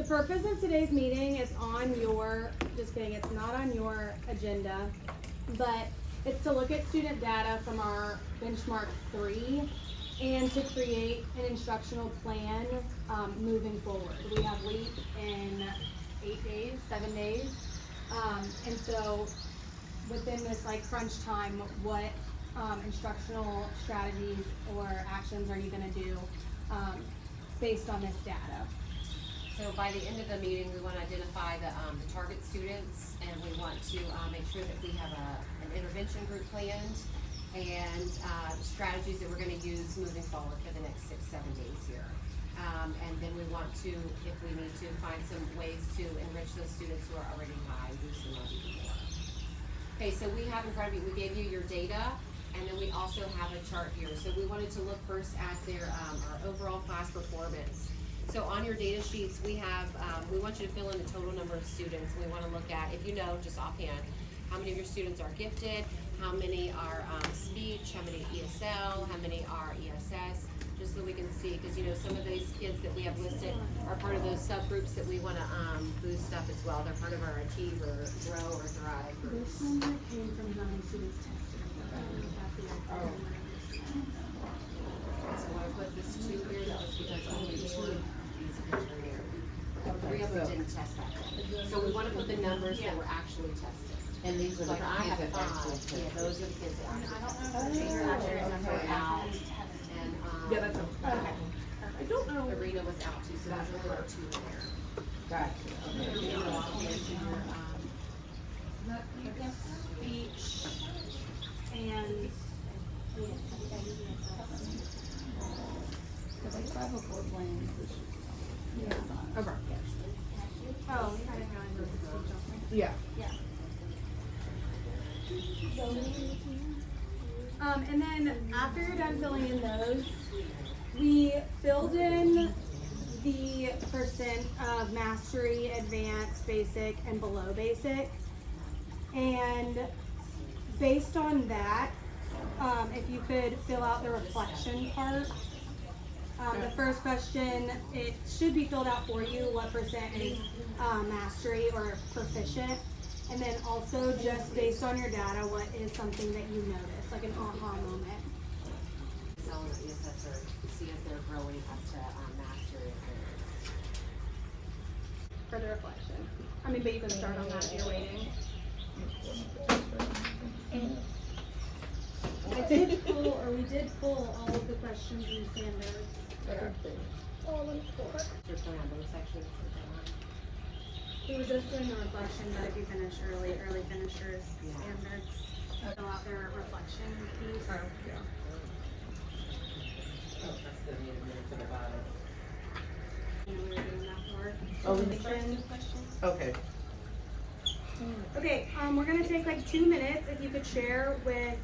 purpose of today's meeting is on your, just kidding, it's not on your agenda, but it's to look at student data from our benchmark 3 and to create an instructional plan moving forward. We have LEAP in 8 days, 7 days. And so within this like crunch time, what instructional strategies or actions are you gonna do based on this data? So by the end of the meeting, we want to identify the target students, and we want to make sure that we have an intervention group planned and strategies that we're going to use moving forward for the next 6-7 days here. And then we want to, if we need to, find some ways to enrich those students who are already high and boost them up even more. Okay, so we have in front of you, we gave you your data, and then we also have a chart here. So we wanted to look first at their our overall class performance. So on your data sheets, we have, we want you to fill in the total number of students. We want to look at, if you know, just offhand, how many of your students are gifted, how many are speech, how many ESL, how many are ESS, just so we can see, because you know, some of these kids that we have listed are part of those subgroups that we want to boost up as well. They're part of our Achieve or Grow or Thrive groups. This number came from how many students tested. So when I put this 2 here, that was because only 2 of these kids were here. 3 of them didn't test that day. So we want to put the numbers that were actually tested. And these are the Like I kids have that actually 5, tested. yeah, those are the kids that actually tested. Are out, and, Yeah, that's okay. I don't know. Arena was out too, so there's really our 2 in there. Gotcha. And then we'll also get your, Speech and Like 504 plans. yeah. Okay. Oh, I didn't realize it was a speech offering. Yeah. Yeah. And then after you're done filling in those, we filled in the percent of mastery, advanced, basic, and below basic. And based on that, if you could fill out the reflection part. The first question, it should be filled out for you, what percent is mastery or proficient. And then also just based on your data, what is something that you notice, like an aha moment. ESL and ESS are, see if they're growing up to mastery of theirs. For the reflection. I mean, but you can start on that if you're waiting. I did pull, or we did pull all of the questions in standards. All in 4. You're filling out those sections. Is that right? We were just doing the reflection, but if you finish early finishers Yeah. standards, fill out their reflection piece. Oh, yeah. Oh, that's the minutes at the bottom. You know, we were doing that for. Oh, we reflection. Okay. Okay, we're gonna take like 2 minutes, if you could share with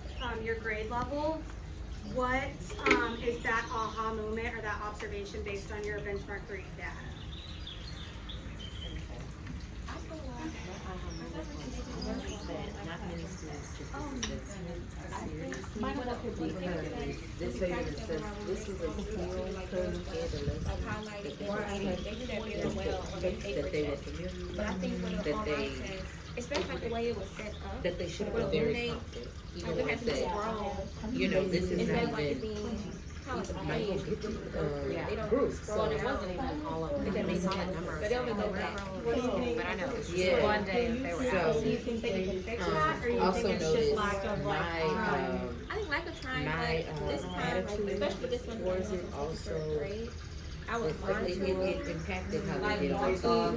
your grade level, what is that aha moment or that observation based on your benchmark 3 data? Not many students took this seriously. This lady says this was a skill code that they were familiar with, But I think when the that online they test, especially like the way it was set up, that they should have will been very eliminate, confident, like even there once has to be they, scroll. you know, this is Instead not of like it even being how it's might played, get to they don't groups, scroll so. it It wasn't even all of them. If that makes Solid sense. numbers. But they'll go back. What do you think? But I know, it's just Yeah. one day if they were So- out. Do you think that you can fix Um, that, or you also think it's just noticed lack of like my, trying? I think lack of trying, my, but this time, like, attitude especially this one, towards being it on also third grade, I was blind to it it. impacted how Like, they did on like, because yeah. I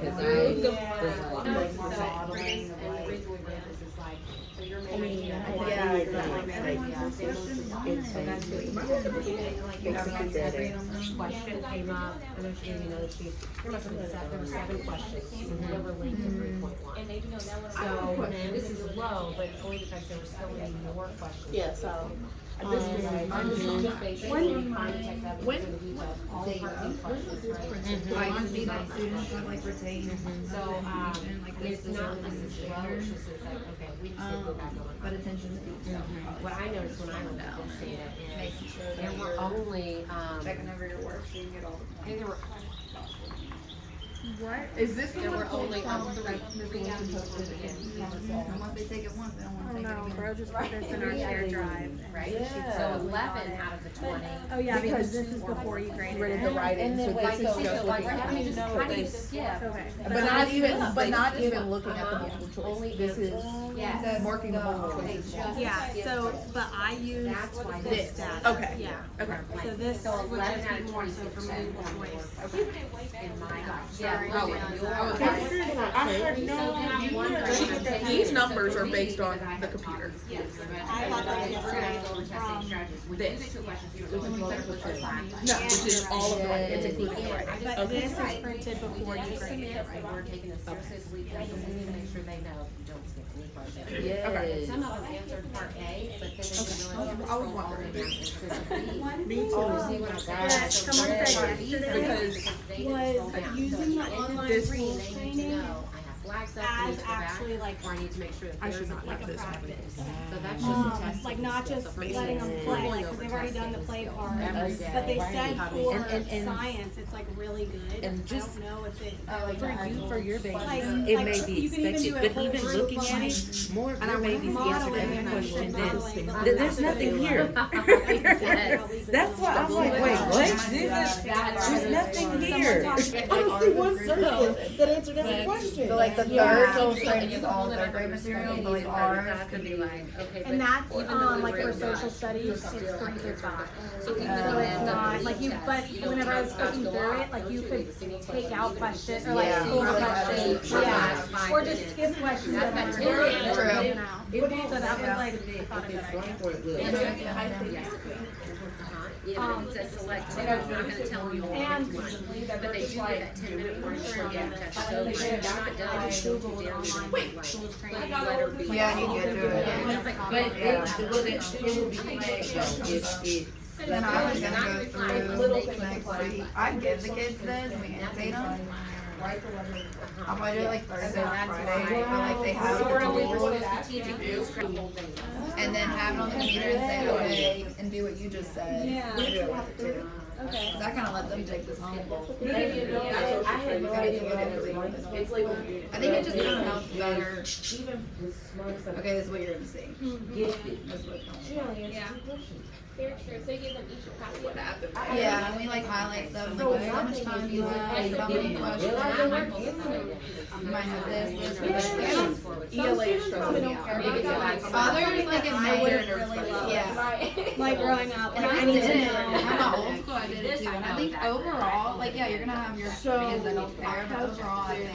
was a So lot. for this, and the reason we did this is like, so you're making. Yeah, exactly. It's So that's what you like, you have like every question came up, and then she, you know, she, there must have been there were 7 questions, that were linked to 3.1. And they, you know, that was. So, this is low, but it's only because there were so many more questions. Yeah, so. This is just basically finding text evidence when- for the details, all they- parts questions, right? Like, feedback students would like retain. So, it's not necessarily, it's just like, okay, we just need to go back over. But attention to detail. What I noticed when I looked at this data Making is, sure there that were you're only, checking over your work so you get all the I think there were, What Is this There were only three. Once they take it once, they don't I wanna don't take it know, again. bro just put this in our shared drive. Right? Yeah. So 11 out of the 20. Oh yeah, because this is before you graded ready it. to write it? So Like, this so is just like, looking how at do you it. know what they skip? Okay. But not even looking at the multiple choice. Only This is Yes. marking the multiple They choice. just Yeah, skipped so, it. but I used That's why this this. data. Okay. Yeah. Okay. So this So would 11 just out be of more so for 26% multiple were choice. in my house. Sorry, Yeah. I didn't realize that. These numbers are based on the computer. Yes. I thought that was We're gonna go over from- testing strategies. When you this. get to a question, you don't know what to put five. No, which is all of the writing. It's including the writing. But Okay. this is printed before you grade Submit, it, right? We're taking this seriously, we just need to make sure they know you don't skip any question. Yes. Some of them answered part A, but then they didn't realize I they was scrolled all the wondering. way down to B. Me You too. see what I'm saying? Yeah, So someone part said B yesterday because they didn't scroll was down. using So the in online this rules they need to training know, I have flags up, I as need to go back, actually like, or I need to make sure that I there's should not like have a this. practice. So that's just a test. like of not the just skills. So for letting me, them we're play, going because over they've already done the testing play skills part. every day. But they said for And- science, it's like really good. and I just- don't know if it. For your baby, Like- it like, may be you can even expected, do a but whole even group looking of, at like, it, more of your babies answered modeling every and question than modeling, but there's nothing here. That's why I'm like, wait, what? There's nothing here. I don't see one circle that answered every question. So like the Yeah. third soul training is all third grade material, but like ours could be like, okay. And that's, even though we like were for in social Dutch, studies, it's 3 through 5. So even So though it's not, like you, but whenever I was looking through it, like you could take out questions, or like Yeah. school Yeah. questions, yeah, or just skip questions that are That's very true. important now. So that was like, I thought a good idea. Yeah, but it says select two, it's not gonna tell you all And which one, but they do give that 10-minute warning before you have to touch so much. They're not done, I until you Googled dare online like, school training. letter B. Yeah, you get to it. But it would be flagged though, if it. Then I was gonna go through next week. I give the kids this, and we annotate them. I'll probably do it like Thursday or Friday, but like they have So we're only rules, supposed to teach you the whole thing. and then have it on the computer and say, okay, and do what you just said. Yeah. And do it with it too. Okay. Cause I kinda let them take this home. I had no idea what it was. It's like. I think it just kinda helps better. Even the smallest of Okay, this is what you're gonna see. gifted. This is what it's She only answered two questions. Very true. So you give them each a copy of that. Yeah, and we like highlight stuff, like how much time do you have, how many questions. You might have this, ELA is stressing me out. Others like in May are really low. Yeah. Like growing up, And like I I need did to it. know. I'm not old school, I did it too. And I think overall, like, yeah, you're gonna have your kids that don't care, but overall, I think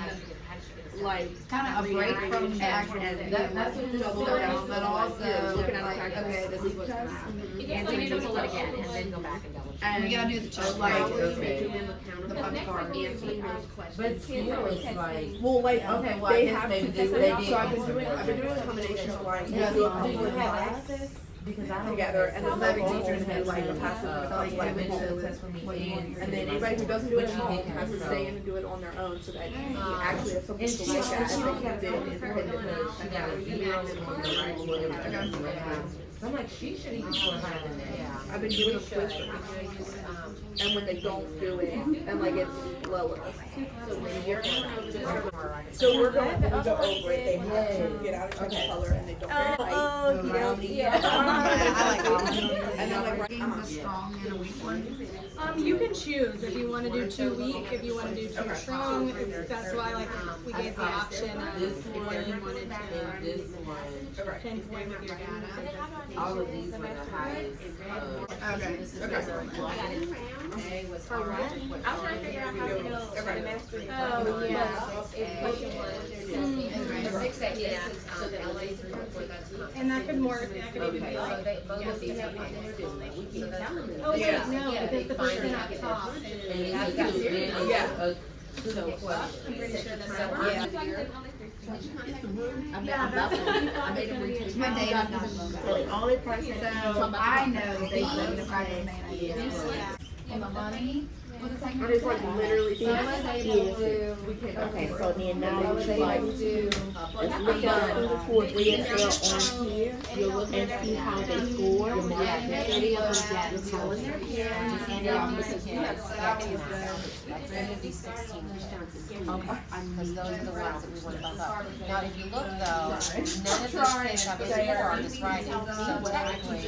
Like, it's kind of a break from the actual That's what double down, but also like, okay, this is what's gonna happen. And so you need to pull it again, and then go back and double check. And we gotta do the check, like, the punch card. But still, it's like. well, like, Okay, well, I they guess have they to did- do they it, did so I've been confirm doing that. a combination of like, Yeah, the do you whole have class access? Because I don't. together, and then every teacher has has like a password, like dimensional test for me, and then anybody who doesn't do it at home has to stay in and do it on their own, so that you actually have something And to she look at, she and don't then have you something did for her because she got a 0 and 1 right. So I'm like, she should even go higher than that. I've been giving them quiz for and when they don't do it, and like it's lower. So we're going, when we go over it, they have to get out of touch color, and they don't get light. Yeah, I like all of them. And then like, Getting the strong and a weak one. You can choose if you want to do 2 weak, if you want to do 2 strong. That's why like we gave the option of This if one you wanted and to this one, pinpoint with your data. all of these were the highest. Okay. A was hard. I'm trying to figure out how to go to the mastery. Oh, yeah. Six at yes, LA 3 or 4, that's not. And that could even be So like, they, both of these are funded. So that's oh wait, Yeah. no, Yeah, because the they find person it. up top. And it's two, Yeah. a two question. I'm pretty sure that's So that. we're- Yeah. Yeah, that's what we thought was gonna be. My data's not low. Like, only person. So I know that they should have practiced man ideas. And the money, And it's like literally. So I was able to. Okay, so then now I was you like, able to. let's look at the school ESL on here, and see how they score. Yeah, any of them get telling their parents, any of them kids get to math. That's gonna be 16 because those are the ones that we want to bump up. Now, if you look though, none of these kids have a score on this writing, so technically,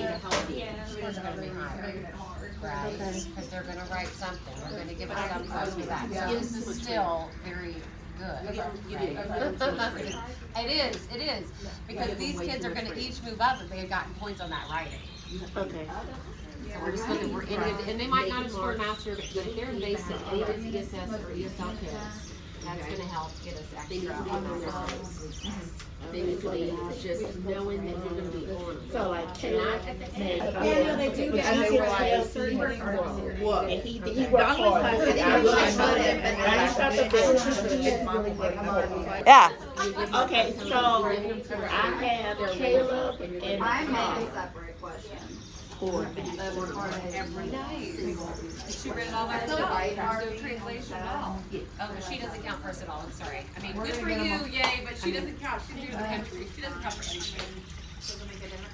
scores are gonna be higher. Right, because they're gonna write something, they're gonna give us some close to that, so this is still very good. Right? It is, because these kids are gonna each move up if they had gotten points on that writing. Okay. So we're just looking, and they might not have scored master, but if they're in basic, either ESS or ESL kids, that's gonna help get us extra on those levels. Basically, it's just knowing that you're gonna be on. So like, Yeah, no, they do get And us they were to like, certain things. what? And he worked hard. Yeah. Okay, so I have Caleb and I made a separate question. Every night. She read it all by herself, so translation all. Oh, but she doesn't count for us at all, I'm sorry. I mean, good for you, yay, but she doesn't count, she's new to the country, she doesn't count for anything.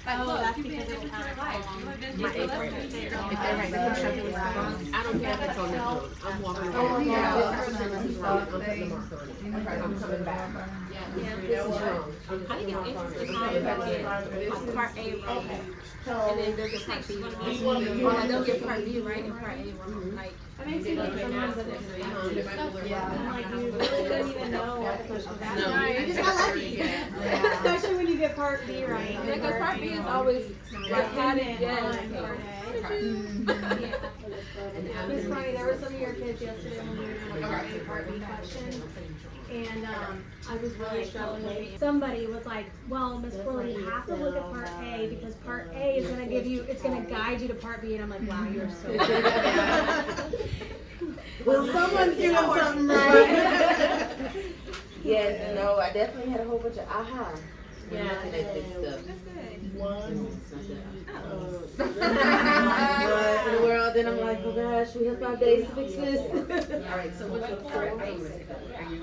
But Oh, look, that's you've been because in it your will life, you have been my through eighth the grade. lessons. If they're right, they push up to the front. I don't care if it's on their own. I'm walking around. Oh, yeah. I'm putting the mark on it. I'm coming back. This is wrong. I think it's interesting how they get part A wrong. And then they'll get part B wrong. Or like they'll get part B right and part A wrong. Like, That makes me think sometimes that it's like you really don't even know what the question was asking. Right. You just got lucky. Especially when you get part B right. because part B is always like how did Dependent on yes. part A. Yeah. It was funny, there were some of your kids yesterday when we were doing a part A, part B question. And I was really struggling with it. Somebody was like, well, Miss Corley, you have to look at part A because part A is gonna give you, it's gonna guide you to part B. And I'm like, wow, you're so good. Well, someone's doing something right. Yes, no, I definitely had a whole bunch of aha. Yeah. Looking at this stuff. One. Oh. What in the world? Then I'm like, oh gosh, we have 5 days to fix this. Alright, so what's your core basic? Are you?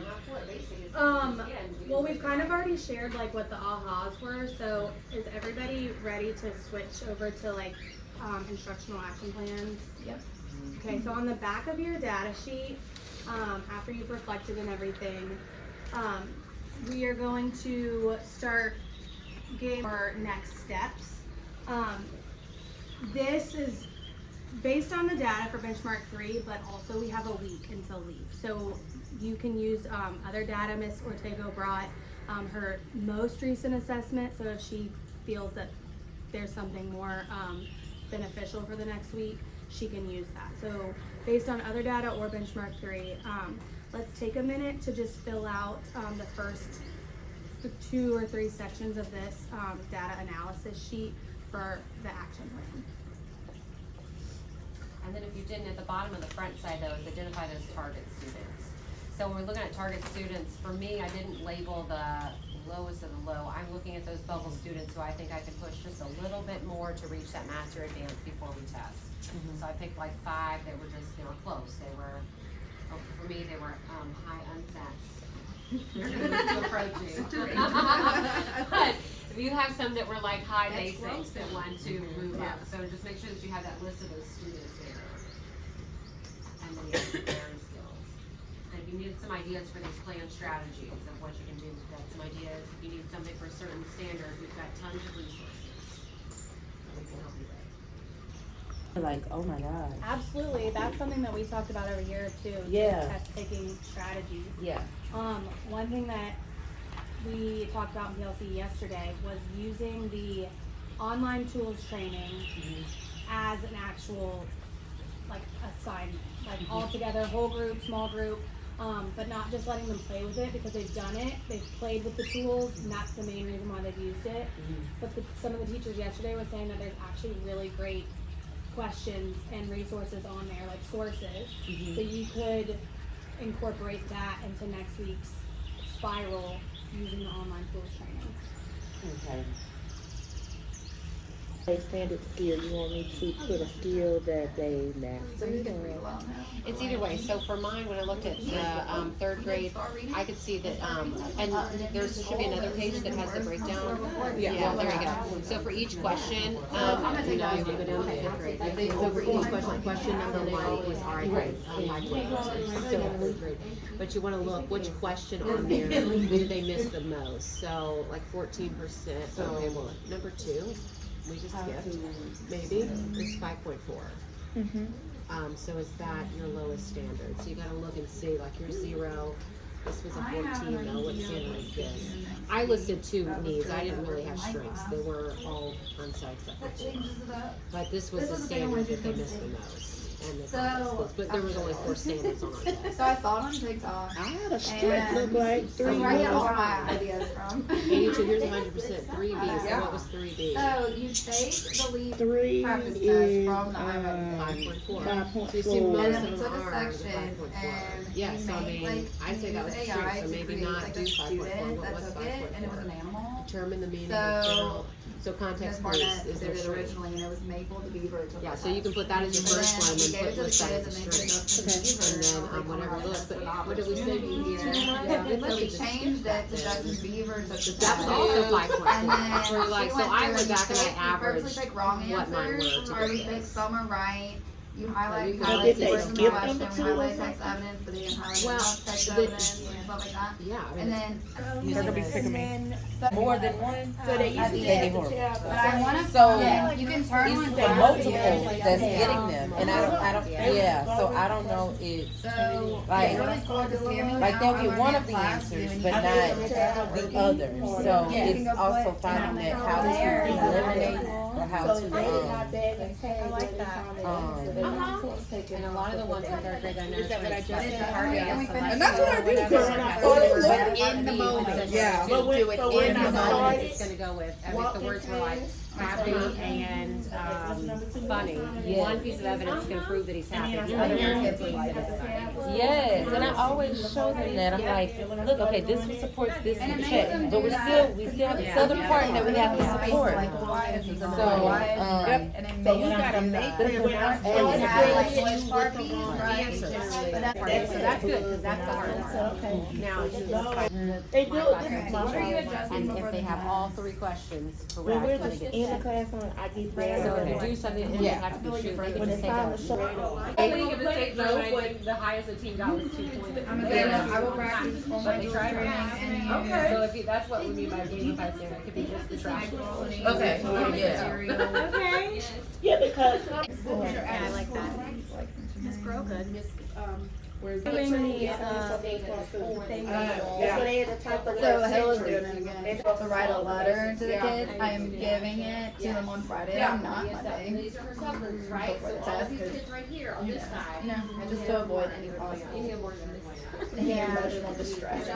Well, we've kind of already shared like what the ahas were. So is everybody ready to switch over to like instructional action plans? Yep. Okay, so on the back of your data sheet, after you've reflected and everything, we are going to start getting our next steps. This is based on the data for benchmark 3, but also we have a week until leave. So you can use other data. Miss Ortego brought her most recent assessment, so if she feels that there's something more beneficial for the next week, she can use that. So based on other data or benchmark 3, let's take a minute to just fill out the first 2 or 3 sections of this data analysis sheet for the action plan. And then if you didn't, at the bottom of the front side though, is identify those target students. So when we're looking at target students, for me, I didn't label the lowest of the low. I'm looking at those bubble students who I think I could push just a little bit more to reach that master advance before we test. So I picked like 5 that were just, they were close. They were, for me, they were high unsets. You're gonna need to approach you. But if you have some that were like high basics that want to move up, so just make sure that you have that list of those students there. And then you have some bearing skills. And if you need some ideas for these plan strategies of what you can do, we've got some ideas. If you need something for a certain standard, we've got tons of resources that we can help you with. Like, oh my God. Absolutely, that's something that we talked about over here too. Yeah. Test taking strategies. Yeah. One thing that we talked about in PLC yesterday was using the online tools training as an actual like assignment, like all together, whole group, small group, but not just letting them play with it because they've done it, they've played with the tools, and that's the main reason why they've used it. But some of the teachers yesterday were saying that there's actually really great questions and resources on there, like sources, so you could incorporate that into next week's spiral using the online tools training. Okay. A standard skill, you want me to put a skill that they mastered or? It's either way. So for mine, when I looked at the third grade, I could see that, and there should be another page that has the breakdown. Yeah, there you go. So for each question, you know, you go down to the fifth grade. So for each question, question number one is already still third grade. But you want to look which question on there did they miss the most. So like 14%. Okay, well, number 2. We just skipped, maybe, it's 5.4. So is that your lowest standard? So you gotta look and see, like your 0, this was a 14, though, what standard is this? I listed 2 needs, I didn't really have strengths, they were all on site except for 4. But this was the standard that they missed the most. And the context skills, but there was only 4 standards on it. So I saw it on TikTok. I had a strength look like So 3. where I get all my ideas from. 82, here's 100%, 3B, so what was 3B? So you take the lead 3 practice test is from the iPad. 5.4. 5.4. So you see most And of then we them took a are section 5.4. and Yeah, we so I made, mean, like, I'd say that was used strict, AI so to maybe create, not like, do a 5.4, student what that was took it, and it was an 5.4? animal. Determine the meaning So, of general, so context Miss clues Barnett is did their it strength. originally, and it was Maple the Beaver. Took Yeah, the so you can test. put that as your And first then one we and gave put it to the list that kids, as a and they said strength. Justin Bieber. And then, I was like, whatever oh my list, but God, what did we say? that's You here. yeah, we So must we have just changed skipped it to that Justin then. Bieber took the That was test. also And 5.4. then So we're like, she so went I through went back and I you averaged purposely pick wrong what mine were answers, to or get we pick this. some are right. You highlight, you we can highlight did they the skip question, number we 2 or highlight text something? evidence, but they didn't highlight Well, enough text the- evidence and stuff like that. Yeah, I mean, And then, They're gonna be sick of me. More than one? So they used at to the take end. the tab. but I wanna, So, yeah, you can turn It's on the graph multiple videos, that's yeah. getting them, and I don't, yeah, so I don't know if, So, Like- it's really cool, just hear me like out. they'll I get learned one in of the class, answers, and but you not can do the others, so Yeah. it's also finding that how to eliminate or how So to, they did not bag and tag. I like that. and a lot of the ones in third grade I know is like But it's hard, and we finished. And that's what I do, whatever, because when I whatever. started But looking, in the moment, Yeah. to But when- do it so when in the I moment, started it's gonna go with, I mean, if the words were like happy and, funny. Yeah. One piece of evidence can prove that he's happy, the other one can prove that he's funny. yes, and I always show them that, I'm like, look, okay, this one supports this one, check, but we still have this other part that we have to support. Like, why is this a So, why is Yep. and then So maybe we gotta make them when I and have started. like which part With the being wrong right. answers. But that's So that's good, because that's the hard part. Okay. Now, it's just They do my it. class This is teacher. my What are you problem. adjusting And before if they the have class? all 3 questions When correct, we're then they get in the checked. class on, I get So bad. if they do something and they Yeah. have to be sure, they can When just it's take time a to show it off. I think of the state road, when the highest the team got was 2 points. I'm gonna say that I will practice on my dual training and Okay. So if you, that's what we mean by gamified standard, it could be just the track. Okay, yeah. Okay. Yeah, because. Yeah, I like that. Miss Bro good. Where's Doing the, That's Yeah. what they had to type the so word Hill is century. doing it again. To write a letter to the kids. I am giving it to them on Friday, not Monday. These are her subgroups, right? Before the So all test, these 'cause- kids right here on this side. No, just to avoid any possible emotional distress. So I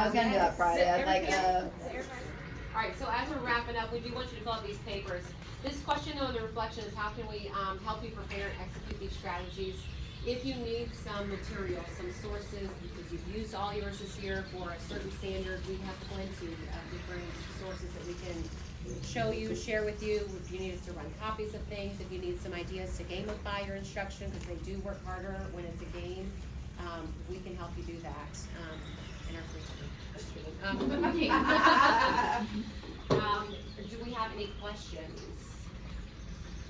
was gonna do that Friday. I'd like Alright, so as we're wrapping up, we do want you to fill out these papers. This question though in the reflection is how can we help you prepare and execute these strategies? If you need some material, some sources, because you've used all yours this year for a certain standard, we have plenty of different sources that we can show you, share with you. If you need us to run copies of things, if you need some ideas to gamify your instruction, because they do work harder when it's a game, we can help you do that in our free time. Just kidding. Do we have any questions?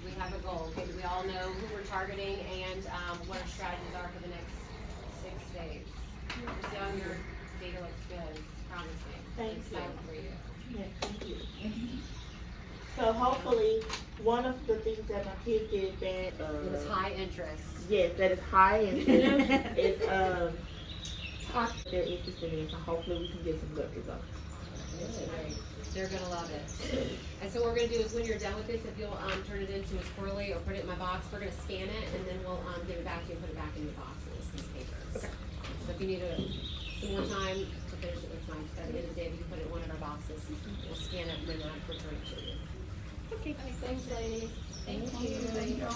Do we have a goal? Okay, do we all know who we're targeting and what our strategies are for the next 6 days? Just young, your data looks good, it's promising. Thank you. Excited for you. Yeah, thank you. So hopefully, one of the things that my kids did that, It was high interest. yes, that is high interest is talk they're interested in. So hopefully we can get some good results. They're gonna love it. And so what we're gonna do is when you're done with this, if you'll turn it into Ms. Corley or put it in my box, we're gonna scan it and then we'll give it back to you and put it back in your boxes, these papers. Okay. So if you need some more time to finish it, it's fine. At the end of the day, we can put it in one of our boxes and we'll scan it and then return it to you. Okay, thanks ladies. Thank you. Thank you.